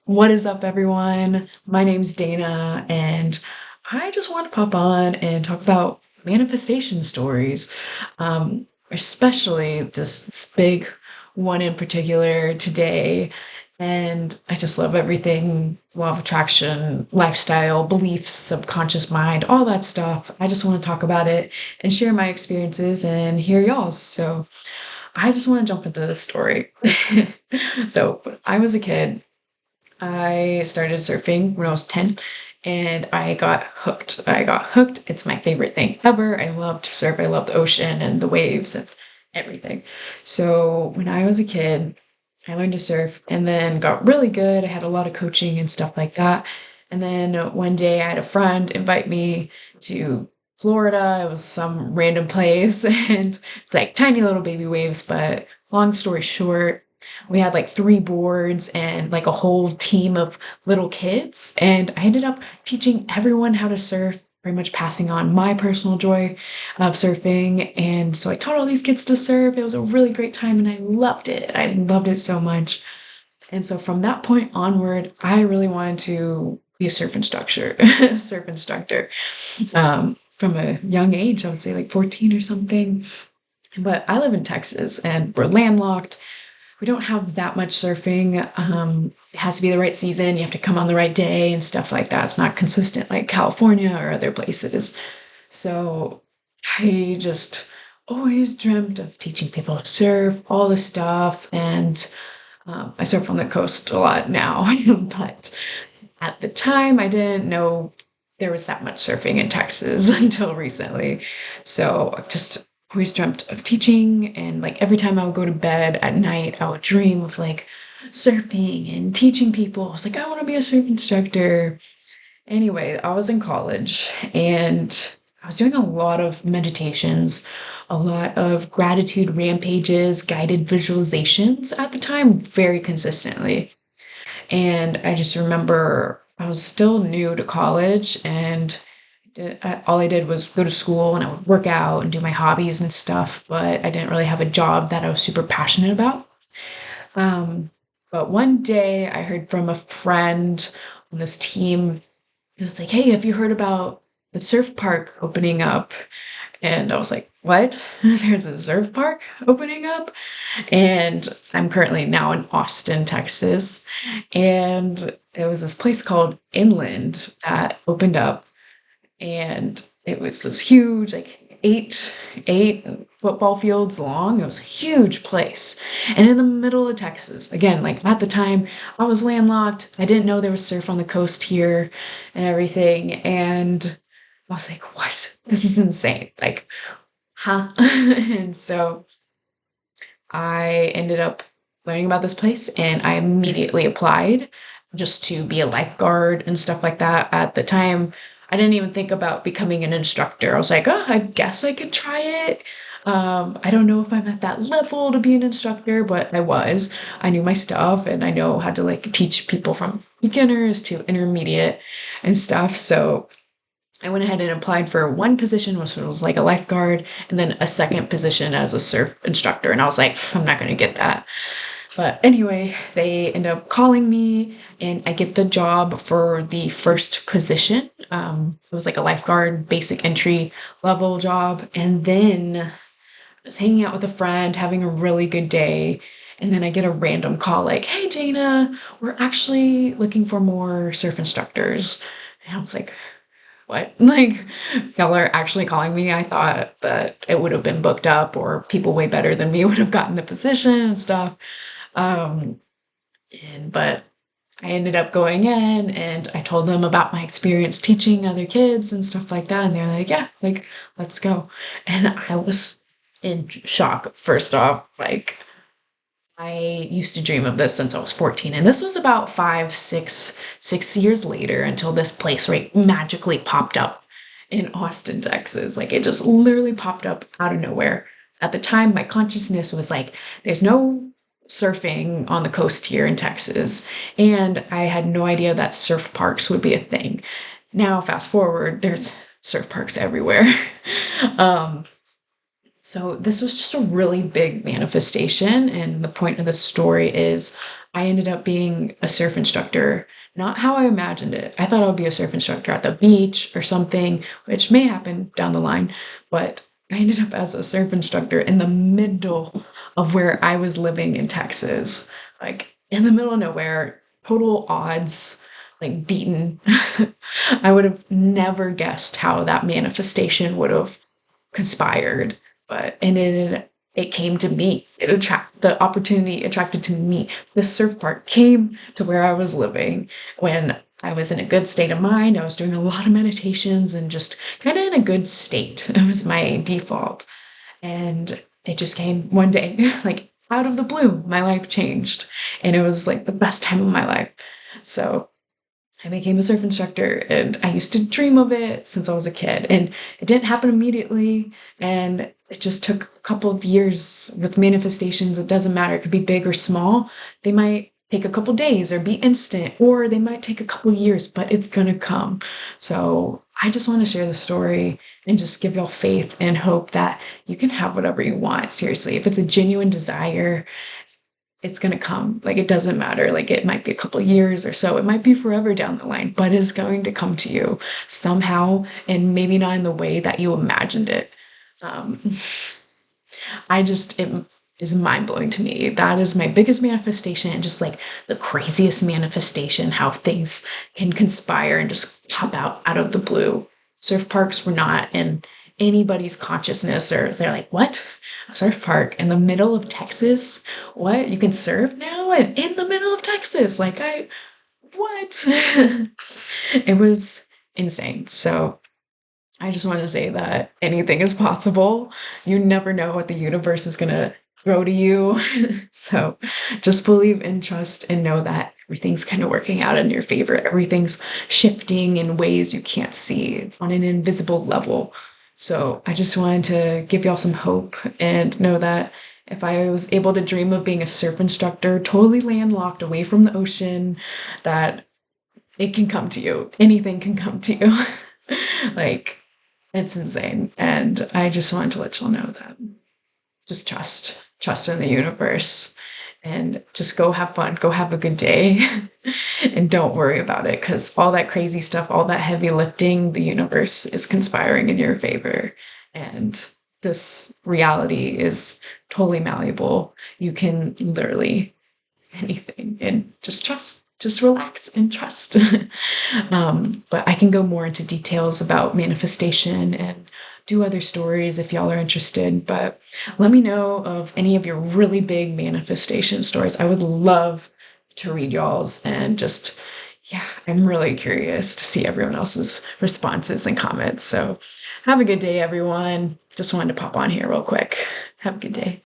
What is up, everyone? My name's Dana, and I just want to pop on and talk about manifestation stories, especially this big one in particular today. And I just love everything law of attraction, lifestyle, beliefs, subconscious mind, all that stuff. I just want to talk about it and share my experiences and hear y'all's. So I just want to jump into this story. So, when I was a kid. I started surfing when I was 10 and I got hooked. I got hooked. It's my favorite thing ever. I love to surf. I love the ocean and the waves and everything. So when I was a kid, I learned to surf and then got really good. I had a lot of coaching and stuff like that. And then one day I had a friend invite me to Florida. It was some random place and it's like tiny little baby waves, but long story short, we had like three boards and like a whole team of little kids. And I ended up teaching everyone how to surf, pretty much passing on my personal joy of surfing. And so I taught all these kids to surf. It was a really great time and I loved it. I loved it so much. And so from that point onward, I really wanted to be a surf instructor, surf instructor. From a young age, I would say like 14 or something. But I live in Texas and we're landlocked. We don't have that much surfing. It has to be the right season. You have to come on the right day and stuff like that. It's not consistent like California or other places. So I just always dreamt of teaching people to surf, all this stuff. And I surf on the coast a lot now. But at the time, I didn't know there was that much surfing in Texas until recently. So I've just always dreamt of teaching. And like every time I would go to bed at night, I would dream of like surfing and teaching people. I was like, I want to be a surf instructor. Anyway, I was in college and I was doing a lot of meditations, a lot of gratitude rampages, guided visualizations at the time, very consistently. And I just remember I was still new to college and all I did was go to school and I would work out and do my hobbies and stuff, but I didn't really have a job that I was super passionate about. Um, but one day I heard from a friend on this team. It was like, hey, have you heard about the surf park opening up? And I was like, what? There's a surf park opening up? And I'm currently now in Austin, Texas. And it was this place called Inland that opened up. And it was this huge, like eight football fields long. It was a huge place. And in the middle of Texas. Again, like at the time, I was landlocked. I didn't know there was surf on the coast here and everything. And I was like, what? This is insane. Like, huh? And so I ended up learning about this place and I immediately applied just to be a lifeguard and stuff like that. At the time, I didn't even think about becoming an instructor. I was like, oh, I guess I could try it. I don't know if I'm at that level to be an instructor, but I was. I knew my stuff and I know how to like teach people from beginners to intermediate and stuff. So I went ahead and applied for one position, which was like a lifeguard, and then a second position as a surf instructor. And I was like, I'm not going to get that. But anyway, they end up calling me, and I get the job for the first position. It was like a lifeguard, basic entry level job. And then I was hanging out with a friend, having a really good day. And then I get a random call like, hey, Jana, we're actually looking for more surf instructors. And I was like, what? Like, y'all are actually calling me? I thought that it would have been booked up or people way better than me would have gotten the position and stuff. Um, but I ended up going in and I told them about my experience teaching other kids and stuff like that. And they're like, yeah, like, let's go. And I was in shock, first off. Like, I used to dream of this since I was 14, and this was about 6 years later until this place right magically popped up in Austin, Texas. Like it just literally popped up out of nowhere. At the time, my consciousness was like, there's no surfing on the coast here in Texas, and I had no idea that surf parks would be a thing. Now, fast forward, there's surf parks everywhere. um, So this was just a really big manifestation. And the point of the story is I ended up being a surf instructor, not how I imagined it. I thought I would be a surf instructor at the beach or something, which may happen down the line, but I ended up as a surf instructor in the middle of where I was living in Texas, like in the middle of nowhere, total odds, like beaten. I would have never guessed how that manifestation would have conspired, but it came to me. The opportunity attracted to me. The surf park came to where I was living when I was in a good state of mind. I was doing a lot of meditations and just kind of in a good state. It was my default. And it just came one day, like out of the blue, my life changed. And it was like the best time of my life. So I became a surf instructor and I used to dream of it since I was a kid. And it didn't happen immediately. And it just took a couple of years with manifestations. It doesn't matter. It could be big or small. They might take a couple days or be instant, or they might take a couple years, but it's going to come. So I just want to share the story and just give y'all faith and hope that you can have whatever you want. Seriously, if it's a genuine desire, it's going to come. Like, it doesn't matter. Like, it might be a couple years or so. It might be forever down the line, but it's going to come to you somehow, and maybe not in the way that you imagined it. Um, it is mind blowing to me. That is my biggest manifestation, and just like the craziest manifestation, how things can conspire and just pop out of the blue. Surf parks were not in anybody's consciousness, or they're like, what? A surf park in the middle of Texas? What? You can surf now? And in the middle of Texas? What? It was insane. So I just want to say that anything is possible. You never know what the universe is going to throw to you. So just believe and trust and know that everything's kind of working out in your favor. Everything's shifting in ways you can't see on an invisible level. So I just wanted to give y'all some hope and know that if I was able to dream of being a surf instructor, totally landlocked away from the ocean, that it can come to you. Anything can come to you. Like, it's insane. And I just wanted to let y'all know that just trust in the universe, and just go have fun, go have a good day, and don't worry about it, because all that crazy stuff, all that heavy lifting, the universe is conspiring in your favor. And this reality is totally malleable. You can literally anything, and just trust. Just relax and trust. But I can go more into details about manifestation and do other stories if y'all are interested. But let me know of any of your really big manifestation stories. I would love to read y'all's, and just, yeah, I'm really curious to see everyone else's responses and comments. So have a good day, everyone. Just wanted to pop on here real quick. Have a good day.